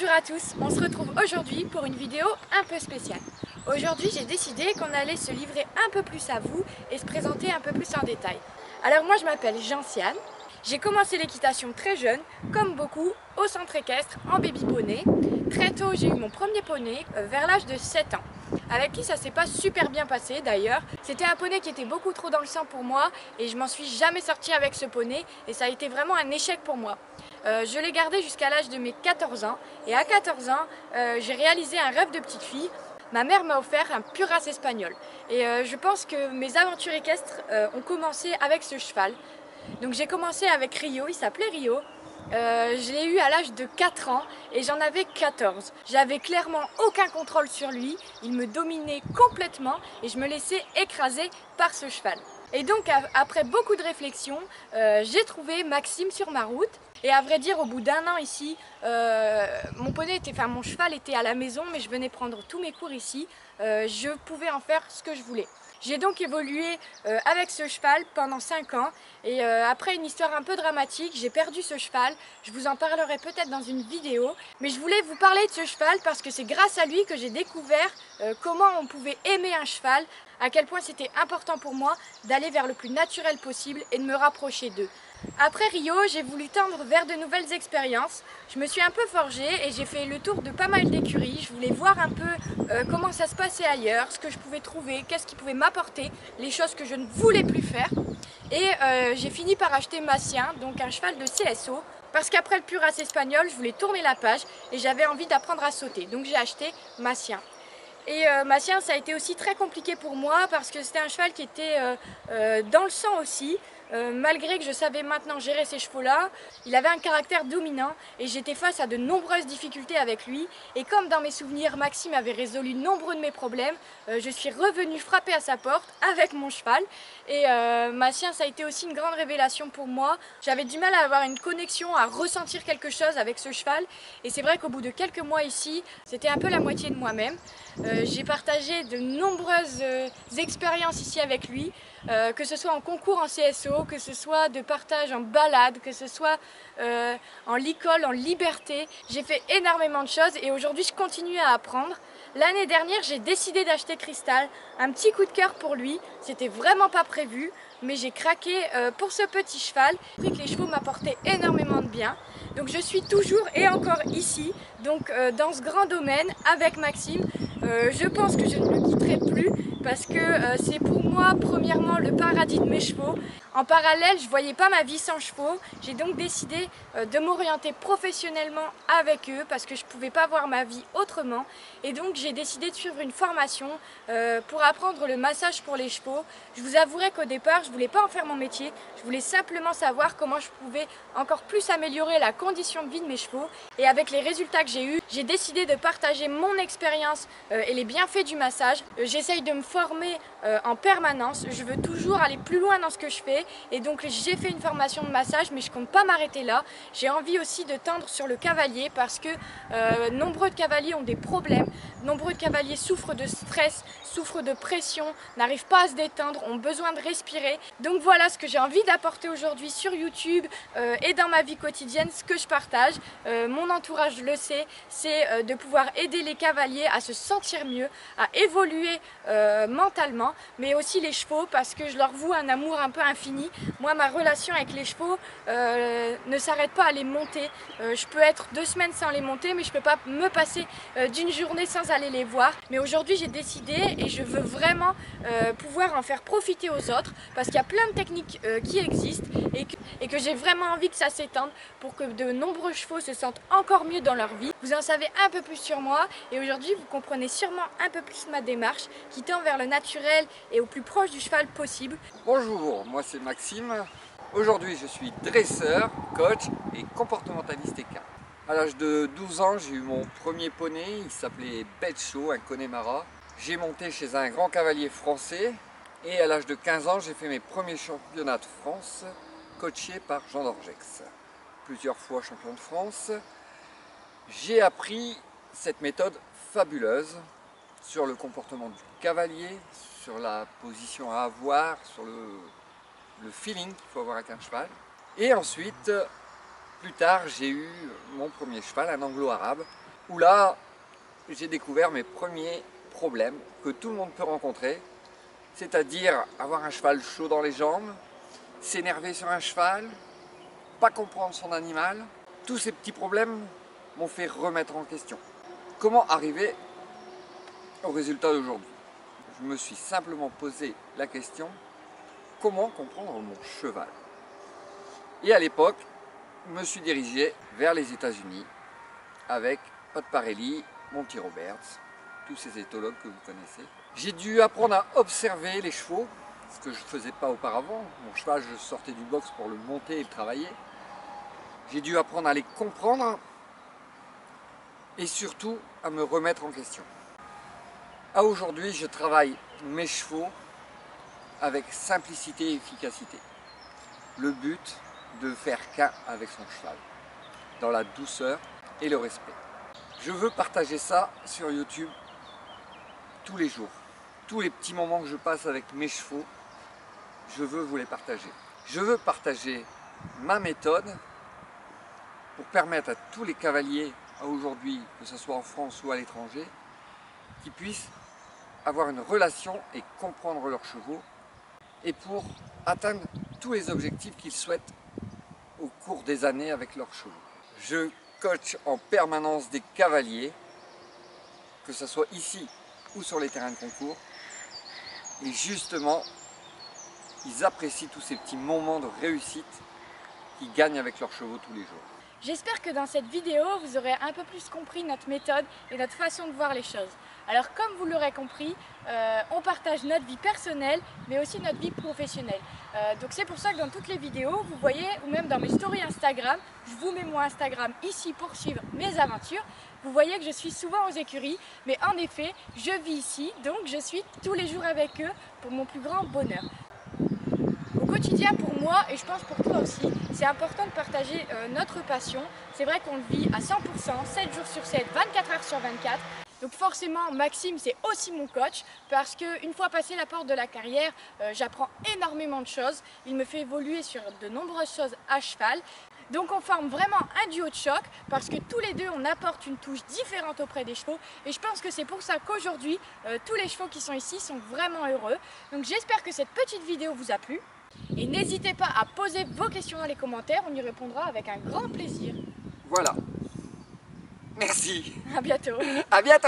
Bonjour à tous, on se retrouve aujourd'hui pour une vidéo un peu spéciale. Aujourd'hui j'ai décidé qu'on allait se livrer un peu plus à vous et se présenter un peu plus en détail. Alors moi je m'appelle Gentiane, j'ai commencé l'équitation très jeune, comme beaucoup, au centre équestre en baby poney. Très tôt j'ai eu mon premier poney vers l'âge de 7 ans. Avec qui ça s'est pas super bien passé d'ailleurs. C'était un poney qui était beaucoup trop dans le sang pour moi et je m'en suis jamais sortie avec ce poney et ça a été vraiment un échec pour moi. Je l'ai gardé jusqu'à l'âge de mes 14 ans et à 14 ans j'ai réalisé un rêve de petite fille. Ma mère m'a offert un pur race espagnol et je pense que mes aventures équestres ont commencé avec ce cheval. Donc j'ai commencé avec Rio, il s'appelait Rio. Je l'ai eu à l'âge de 4 ans et j'en avais 14. J'avais clairement aucun contrôle sur lui, il me dominait complètement et je me laissais écraser par ce cheval. Et donc après beaucoup de réflexions, j'ai trouvé Maxime sur ma route. Et à vrai dire, au bout d'un an ici, mon cheval était à la maison, mais je venais prendre tous mes cours ici. Je pouvais en faire ce que je voulais. J'ai donc évolué avec ce cheval pendant 5 ans et après une histoire un peu dramatique, j'ai perdu ce cheval. Je vous en parlerai peut-être dans une vidéo, mais je voulais vous parler de ce cheval parce que c'est grâce à lui que j'ai découvert comment on pouvait aimer un cheval, à quel point c'était important pour moi d'aller vers le plus naturel possible et de me rapprocher d'eux. Après Rio, j'ai voulu tendre vers de nouvelles expériences. Je me suis un peu forgée et j'ai fait le tour de pas mal d'écuries. Je voulais voir un peu comment ça se passait ailleurs, ce que je pouvais trouver, qu'est-ce qui pouvait m'apporter, les choses que je ne voulais plus faire. Et j'ai fini par acheter Massien, donc un cheval de CSO, parce qu'après le pur race espagnol, je voulais tourner la page et j'avais envie d'apprendre à sauter. Donc j'ai acheté Massien. Et Massien, ça a été aussi très compliqué pour moi parce que c'était un cheval qui était dans le sang aussi. Malgré que je savais maintenant gérer ces chevaux-là, il avait un caractère dominant et j'étais face à de nombreuses difficultés avec lui. Et comme dans mes souvenirs, Maxime avait résolu nombreux de mes problèmes, je suis revenue frapper à sa porte avec mon cheval. Et Massien, ça a été aussi une grande révélation pour moi. J'avais du mal à avoir une connexion, à ressentir quelque chose avec ce cheval. Et c'est vrai qu'au bout de quelques mois ici, c'était un peu la moitié de moi-même. J'ai partagé de nombreuses expériences ici avec lui, que ce soit en concours en CSO, que ce soit de partage en balade, que ce soit en licol, en liberté. J'ai fait énormément de choses et aujourd'hui je continue à apprendre. L'année dernière, j'ai décidé d'acheter Cristal, un petit coup de cœur pour lui, c'était vraiment pas prévu, mais j'ai craqué pour ce petit cheval. J'ai appris que les chevaux m'apportaient énormément de bien. Donc je suis toujours et encore ici, donc dans ce grand domaine avec Maxime. Je pense que je ne le quitterai plus parce que c'est pour moi premièrement le paradis de mes chevaux. En parallèle, je ne voyais pas ma vie sans chevaux. J'ai donc décidé de m'orienter professionnellement avec eux parce que je ne pouvais pas voir ma vie autrement. Et donc j'ai décidé de suivre une formation pour apprendre le massage pour les chevaux. Je vous avouerai qu'au départ, je ne voulais pas en faire mon métier. Je voulais simplement savoir comment je pouvais encore plus améliorer la condition de vie de mes chevaux. Et avec les résultats que j'ai eus, j'ai décidé de partager mon expérience et les bienfaits du massage. J'essaye de me former en permanence. Je veux toujours aller plus loin dans ce que je fais. Et donc j'ai fait une formation de massage, mais je ne compte pas m'arrêter là. J'ai envie aussi de tendre sur le cavalier parce que nombreux de cavaliers ont des problèmes. Nombreux de cavaliers souffrent de stress, souffrent de pression, n'arrivent pas à se détendre, ont besoin de respirer. Donc voilà ce que j'ai envie d'apporter aujourd'hui sur YouTube et dans ma vie quotidienne, ce que je partage. Mon entourage le sait, c'est de pouvoir aider les cavaliers à se sentir mieux, à évoluer mentalement, mais aussi les chevaux parce que je leur voue un amour un peu infini. Moi, ma relation avec les chevaux ne s'arrête pas à les monter. Je peux être 2 semaines sans les monter, mais je ne peux pas me passer d'une journée sans aller les voir. Mais aujourd'hui, j'ai décidé et je veux vraiment pouvoir en faire profiter aux autres parce qu'il y a plein de techniques qui existent et que j'ai vraiment envie que ça s'étende pour que de nombreux chevaux se sentent encore mieux dans leur vie. Vous en savez un peu plus sur moi et aujourd'hui, vous comprenez sûrement un peu plus ma démarche qui tend vers le naturel et au plus proche du cheval possible. Bonjour, moi c'est Maxime. Aujourd'hui, je suis dresseur, coach et comportementaliste équin. À l'âge de 12 ans, j'ai eu mon premier poney, il s'appelait Betcho, un Connemara. J'ai monté chez un grand cavalier français et à l'âge de 15 ans, j'ai fait mes premiers championnats de France, coachés par Jean d'Orgex. Plusieurs fois champion de France. J'ai appris cette méthode fabuleuse sur le comportement du cavalier, sur la position à avoir, sur le feeling qu'il faut avoir avec un cheval. Et ensuite, plus tard, j'ai eu mon premier cheval, un anglo-arabe, où là, j'ai découvert mes premiers problèmes que tout le monde peut rencontrer, c'est-à-dire avoir un cheval chaud dans les jambes, s'énerver sur un cheval, pas comprendre son animal. Tous ces petits problèmes m'ont fait remettre en question. Comment arriver au résultat d'aujourd'hui? Je me suis simplement posé la question, comment comprendre mon cheval? Et à l'époque, je me suis dirigé vers les États-Unis avec Pat Parelli, Monty Roberts, tous ces éthologues que vous connaissez. J'ai dû apprendre à observer les chevaux, ce que je ne faisais pas auparavant. Mon cheval, je sortais du box pour le monter et le travailler. J'ai dû apprendre à les comprendre et surtout à me remettre en question. À aujourd'hui, je travaille mes chevaux avec simplicité et efficacité. Le but de faire qu'un avec son cheval, dans la douceur et le respect. Je veux partager ça sur YouTube tous les jours. Tous les petits moments que je passe avec mes chevaux, je veux vous les partager. Je veux partager ma méthode pour permettre à tous les cavaliers aujourd'hui, que ce soit en France ou à l'étranger, qui puissent avoir une relation et comprendre leurs chevaux et pour atteindre tous les objectifs qu'ils souhaitent au cours des années avec leurs chevaux. Je coach en permanence des cavaliers, que ce soit ici ou sur les terrains de concours, et justement, ils apprécient tous ces petits moments de réussite qu'ils gagnent avec leurs chevaux tous les jours. J'espère que dans cette vidéo, vous aurez un peu plus compris notre méthode et notre façon de voir les choses. Alors comme vous l'aurez compris, on partage notre vie personnelle, mais aussi notre vie professionnelle. Donc c'est pour ça que dans toutes les vidéos, vous voyez, ou même dans mes stories Instagram, je vous mets mon Instagram ici pour suivre mes aventures. Vous voyez que je suis souvent aux écuries, mais en effet, je vis ici, donc je suis tous les jours avec eux pour mon plus grand bonheur. Au quotidien pour moi, et je pense pour toi aussi, c'est important de partager notre passion. C'est vrai qu'on le vit à 100%, 7 jours sur 7, 24 heures sur 24. Donc forcément, Maxime, c'est aussi mon coach parce qu'une fois passé la porte de la carrière, j'apprends énormément de choses. Il me fait évoluer sur de nombreuses choses à cheval. Donc on forme vraiment un duo de choc parce que tous les deux, on apporte une touche différente auprès des chevaux. Et je pense que c'est pour ça qu'aujourd'hui, tous les chevaux qui sont ici sont vraiment heureux. Donc j'espère que cette petite vidéo vous a plu. Et n'hésitez pas à poser vos questions dans les commentaires, on y répondra avec un grand plaisir. Voilà. Merci. À bientôt. À bientôt.